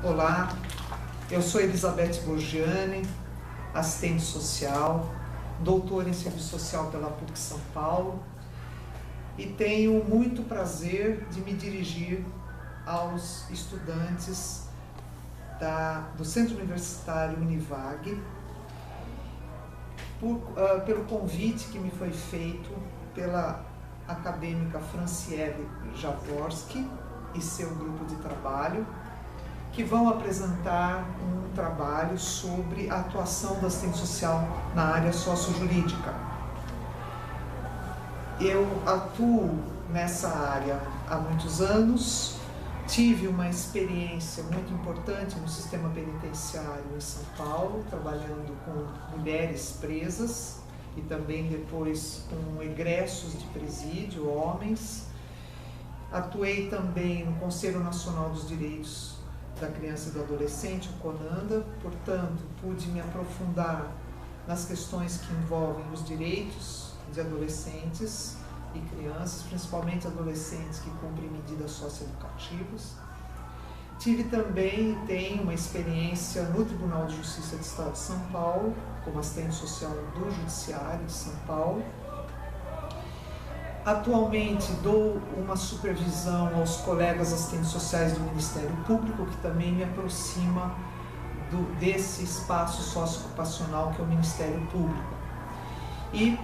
Olá, eu sou Elizabeth Borgiani, assistente social, doutora em serviço social pela PUC São Paulo, e tenho muito prazer de me dirigir aos estudantes do Centro Universitário Univag, pelo convite que me foi feito pela acadêmica Franciele Jaworski e seu grupo de trabalho, que vão apresentar um trabalho sobre a atuação da assistente social na área sociojurídica. Eu atuo nessa área há muitos anos, tive uma experiência muito importante no sistema penitenciário em São Paulo, trabalhando com mulheres presas e também depois com egressos de presídio, homens. Atuei também no Conselho Nacional dos Direitos da Criança e do Adolescente, o CONANDA, portanto, pude me aprofundar nas questões que envolvem os direitos de adolescentes e crianças, principalmente adolescentes que cumprem medidas socioeducativas. Tive também e tenho uma experiência no Tribunal de Justiça do Estado de São Paulo, como assistente social do Judiciário de São Paulo. Atualmente dou uma supervisão aos colegas assistentes sociais do Ministério Público, que também me aproxima desse espaço socioocupacional que é o Ministério Público. E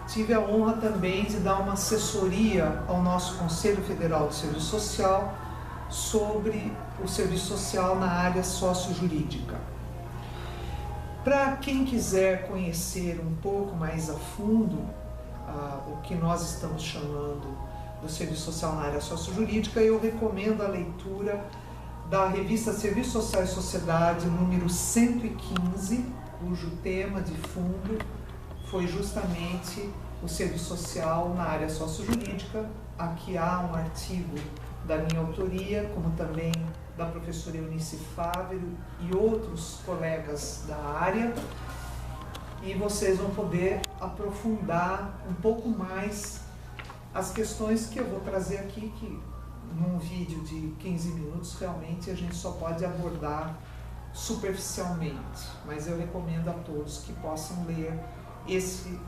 tive a honra também de dar uma assessoria ao nosso Conselho Federal de Serviço Social sobre o serviço social na área sociojurídica. Para quem quiser conhecer um pouco mais a fundo o que nós estamos chamando do serviço social na área sociojurídica, eu recomendo a leitura da revista Serviço Social e Sociedade, número 115, cujo tema de fundo foi justamente o serviço social na área sociojurídica. Aqui há um artigo da minha autoria, como também da professora Eunice Fávero e outros colegas da área, e vocês vão poder aprofundar um pouco mais as questões que eu vou trazer aqui, que num vídeo de 15 minutos realmente a gente só pode abordar superficialmente, mas eu recomendo a todos que possam ler esse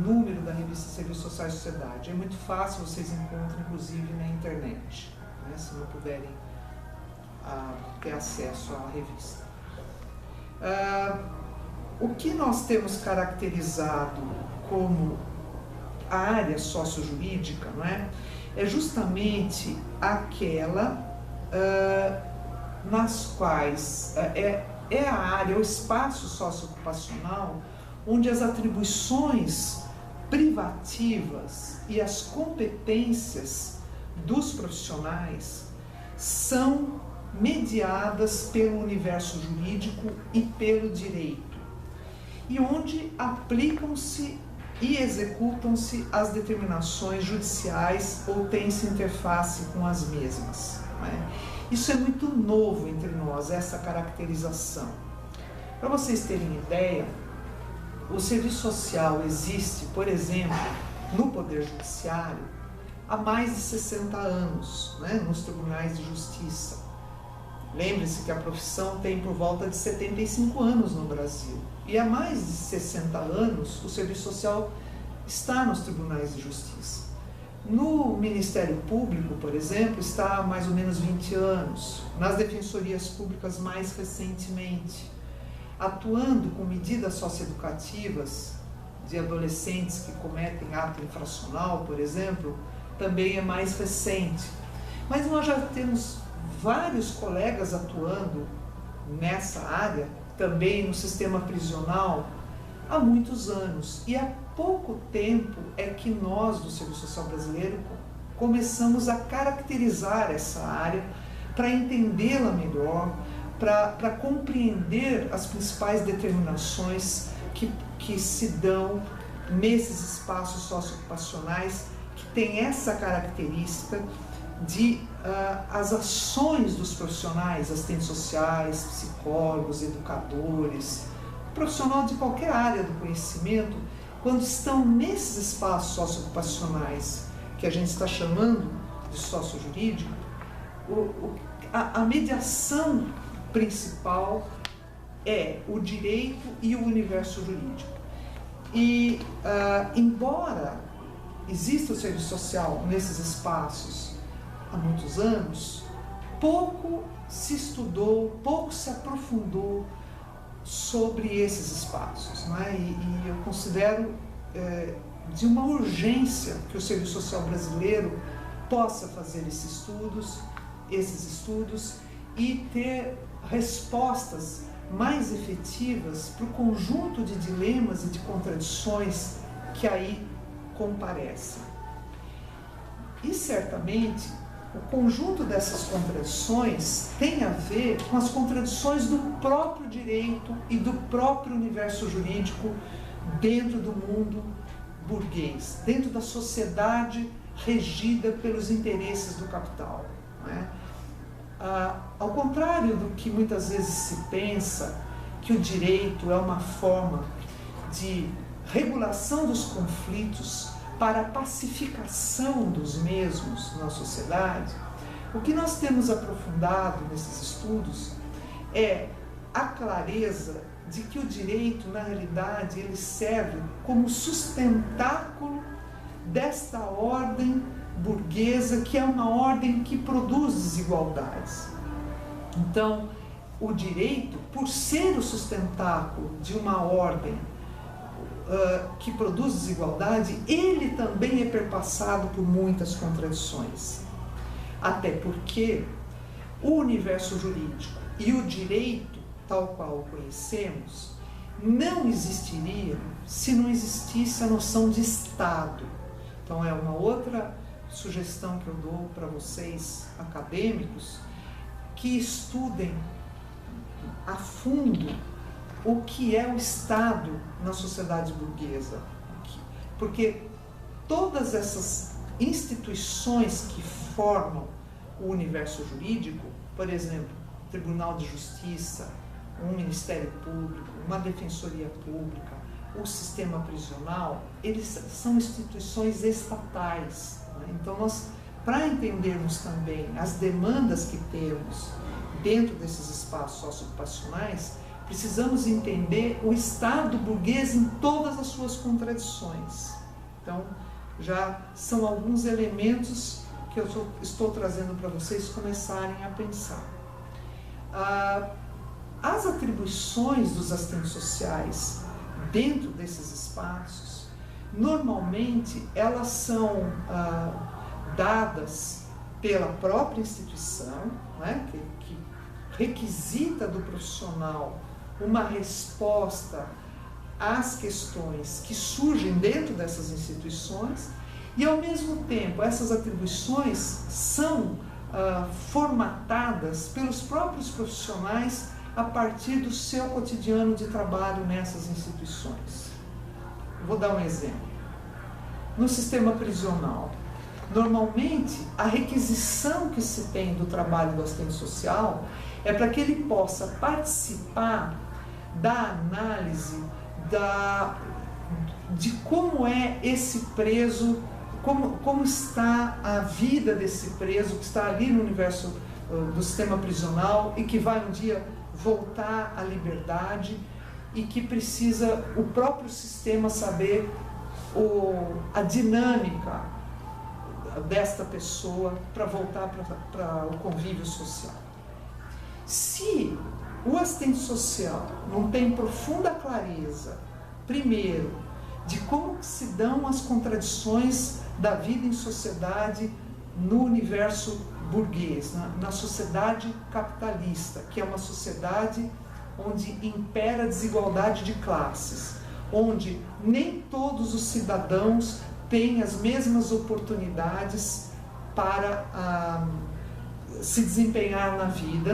número da revista Serviço Social e Sociedade. É muito fácil, vocês encontram inclusive na internet, né, se não puderem ter acesso à revista. O que nós temos caracterizado como a área sociojurídica, não é? É justamente aquela nas quais é a área, o espaço socioocupacional onde as atribuições privativas e as competências dos profissionais são mediadas pelo universo jurídico e pelo direito, e onde aplicam-se e executam-se as determinações judiciais ou têm-se interface com as mesmas, né? Isso é muito novo entre nós, essa caracterização. Para vocês terem ideia, o serviço social existe, por exemplo, no Poder Judiciário há mais de 60 anos, né, nos tribunais de justiça. Lembre-se que a profissão tem por volta de 75 anos no Brasil. E há mais de 60 anos o serviço social está nos tribunais de justiça. No Ministério Público, por exemplo, está há mais ou menos 20 anos. Nas defensorias públicas, mais recentemente. Atuando com medidas socioeducativas de adolescentes que cometem ato infracional, por exemplo, também é mais recente. Mas nós já temos vários colegas atuando nessa área, também no sistema prisional, há muitos anos. E há pouco tempo é que nós, do Serviço Social Brasileiro, começamos a caracterizar essa área para entendê-la melhor, para compreender as principais determinações que se dão nesses espaços socioocupacionais que têm essa característica de as ações dos profissionais, assistentes sociais, psicólogos, educadores, profissional de qualquer área do conhecimento, quando estão nesses espaços socioocupacionais que a gente está chamando de sociojurídico, a mediação principal é o direito e o universo jurídico. E, embora exista o serviço social nesses espaços há muitos anos, pouco se estudou, pouco se aprofundou sobre esses espaços, né? E eu considero de uma urgência que o serviço social brasileiro possa fazer esses estudos e ter respostas mais efetivas para o conjunto de dilemas e de contradições que aí comparecem. E certamente o conjunto dessas contradições tem a ver com as contradições do próprio direito e do próprio universo jurídico dentro do mundo burguês, dentro da sociedade regida pelos interesses do capital, né? Ao contrário do que muitas vezes se pensa, que o direito é uma forma de regulação dos conflitos para a pacificação dos mesmos na sociedade, o que nós temos aprofundado nesses estudos é a clareza de que o direito, na realidade, ele serve como sustentáculo desta ordem burguesa, que é uma ordem que produz desigualdades. Então, o direito, por ser o sustentáculo de uma ordem que produz desigualdade, ele também é perpassado por muitas contradições. Até porque o universo jurídico e o direito, tal qual o conhecemos, não existiria se não existisse a noção de Estado. Então é uma outra sugestão que eu dou para vocês, acadêmicos, que estudem a fundo o que é o Estado na sociedade burguesa. Porque todas essas instituições que formam o universo jurídico, por exemplo, Tribunal de Justiça, um Ministério Público, uma Defensoria Pública, o sistema prisional, eles são instituições estatais, né? Então, nós, para entendermos também as demandas que temos dentro desses espaços socioocupacionais, precisamos entender o Estado burguês em todas as suas contradições. Então, já são alguns elementos que eu estou trazendo para vocês começarem a pensar. As atribuições dos assistentes sociais dentro desses espaços, normalmente elas são dadas pela própria instituição, né, que requisita do profissional uma resposta às questões que surgem dentro dessas instituições, e ao mesmo tempo essas atribuições são formatadas pelos próprios profissionais a partir do seu cotidiano de trabalho nessas instituições. Vou dar um exemplo. No sistema prisional, normalmente a requisição que se tem do trabalho do assistente social é para que ele possa participar da análise de como é esse preso, como está a vida desse preso que está ali no universo do sistema prisional e que vai um dia voltar à liberdade, e que precisa o próprio sistema saber a dinâmica desta pessoa para voltar para o convívio social. Se o assistente social não tem profunda clareza, primeiro, de como se dão as contradições da vida em sociedade no universo burguês, na sociedade capitalista, que é uma sociedade onde impera a desigualdade de classes, onde nem todos os cidadãos têm as mesmas oportunidades para se desempenhar na vida,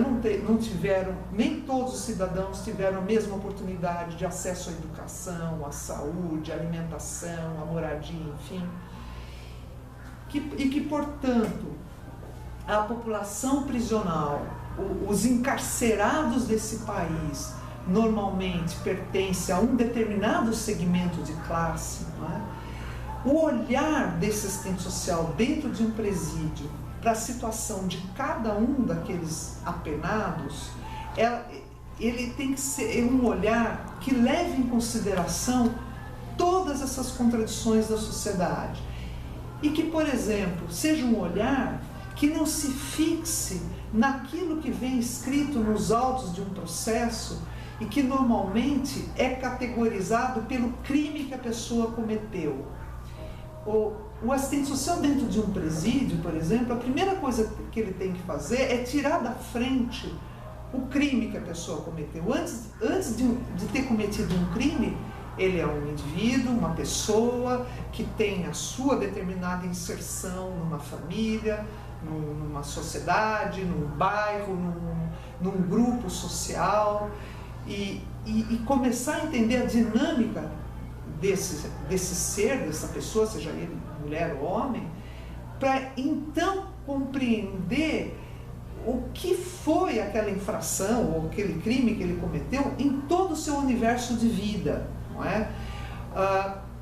nem todos os cidadãos tiveram a mesma oportunidade de acesso à educação, à saúde, à alimentação, à moradia, enfim, e que, portanto, a população prisional, os encarcerados desse país, normalmente pertencem a um determinado segmento de classe, não é? O olhar desse assistente social dentro de um presídio para a situação de cada um daqueles apenados, ele tem que ser um olhar que leve em consideração todas essas contradições da sociedade. E que, por exemplo, seja um olhar que não se fixe naquilo que vem escrito nos autos de um processo e que normalmente é categorizado pelo crime que a pessoa cometeu. O assistente social dentro de um presídio, por exemplo, a primeira coisa que ele tem que fazer é tirar da frente o crime que a pessoa cometeu. Antes de ter cometido um crime, ele é um indivíduo, uma pessoa que tem a sua determinada inserção numa família, numa sociedade, num bairro, num grupo social, e começar a entender a dinâmica desse ser, dessa pessoa, seja ele mulher ou homem, para então compreender o que foi aquela infração ou aquele crime que ele cometeu em todo o seu universo de vida, não é?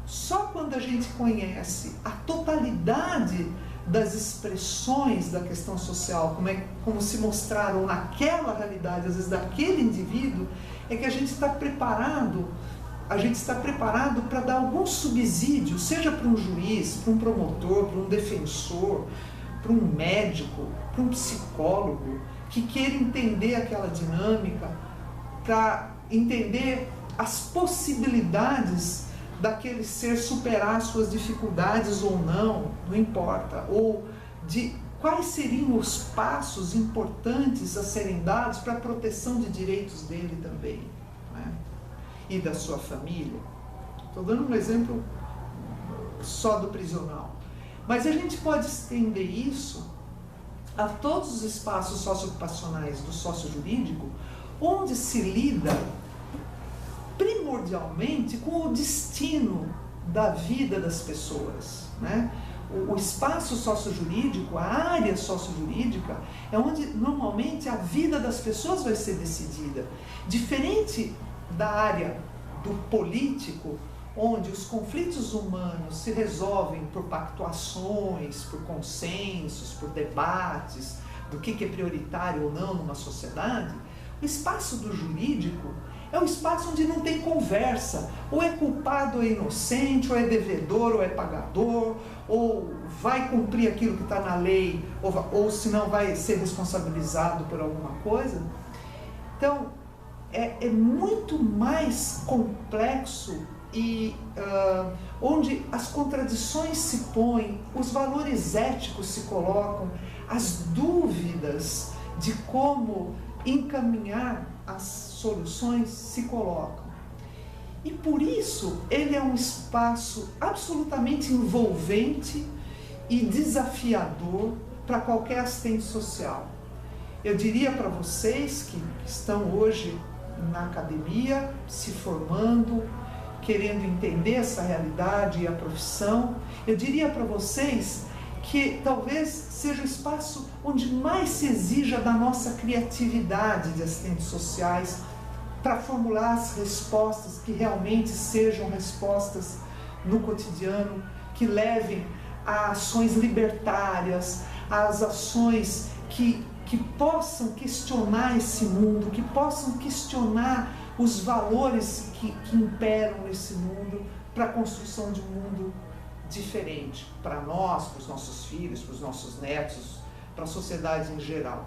Só quando a gente conhece a totalidade das expressões da questão social, como se mostraram naquela realidade, às vezes daquele indivíduo, é que a gente está preparado para dar algum subsídio, seja para um juiz, para um promotor, para um defensor, para um médico, para um psicólogo, que queira entender aquela dinâmica, para entender as possibilidades daquele ser superar suas dificuldades ou não importa, ou de quais seriam os passos importantes a serem dados para a proteção de direitos dele também, não é? E da sua família. Estou dando um exemplo só do prisional. Mas a gente pode estender isso a todos os espaços socioocupacionais do sócio-jurídico, onde se lida primordialmente com o destino da vida das pessoas, né? O espaço sócio-jurídico, a área sócio-jurídica, é onde normalmente a vida das pessoas vai ser decidida. Diferente da área do político, onde os conflitos humanos se resolvem por pactuações, por consensos, por debates, do que é prioritário ou não numa sociedade, o espaço do jurídico é um espaço onde não tem conversa, ou é culpado ou é inocente, ou é devedor ou é pagador, ou vai cumprir aquilo que está na lei, ou se não vai ser responsabilizado por alguma coisa. Então, é muito mais complexo e onde as contradições se põem, os valores éticos se colocam, as dúvidas de como encaminhar as soluções se colocam. E por isso ele é um espaço absolutamente envolvente e desafiador para qualquer assistente social. Eu diria para vocês que estão hoje na academia, se formando, querendo entender essa realidade e a profissão, eu diria para vocês que talvez seja o espaço onde mais se exija da nossa criatividade de assistentes sociais para formular as respostas que realmente sejam respostas no cotidiano, que levem a ações libertárias, às ações que possam questionar esse mundo, que possam questionar os valores que imperam nesse mundo para a construção de um mundo diferente para nós, para os nossos filhos, para os nossos netos, para a sociedade em geral.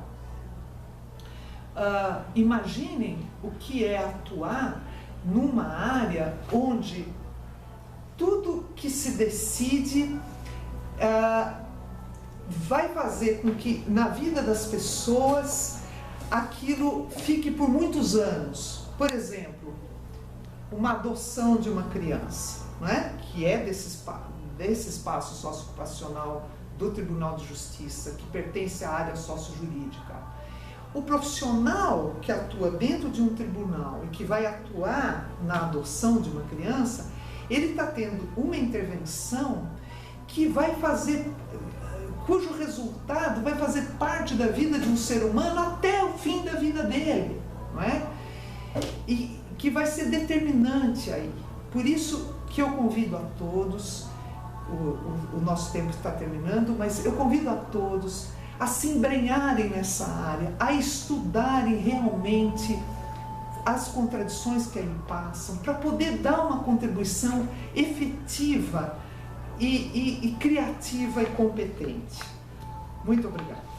Imaginem o que é atuar numa área onde tudo que se decide vai fazer com que na vida das pessoas aquilo fique por muitos anos. Por exemplo, uma adoção de uma criança, não é? Que é desse espaço socioocupacional do Tribunal de Justiça, que pertence à área sociojurídica. O profissional que atua dentro de um tribunal e que vai atuar na adoção de uma criança, ele está tendo uma intervenção que vai fazer, cujo resultado vai fazer parte da vida de um ser humano até o fim da vida dele, não é? E que vai ser determinante aí. Por isso que eu convido a todos, o nosso tempo está terminando, mas eu convido a todos a se embrenharem nessa área, a estudarem realmente as contradições que aí passam, para poder dar uma contribuição efetiva e criativa e competente. Muito obrigada.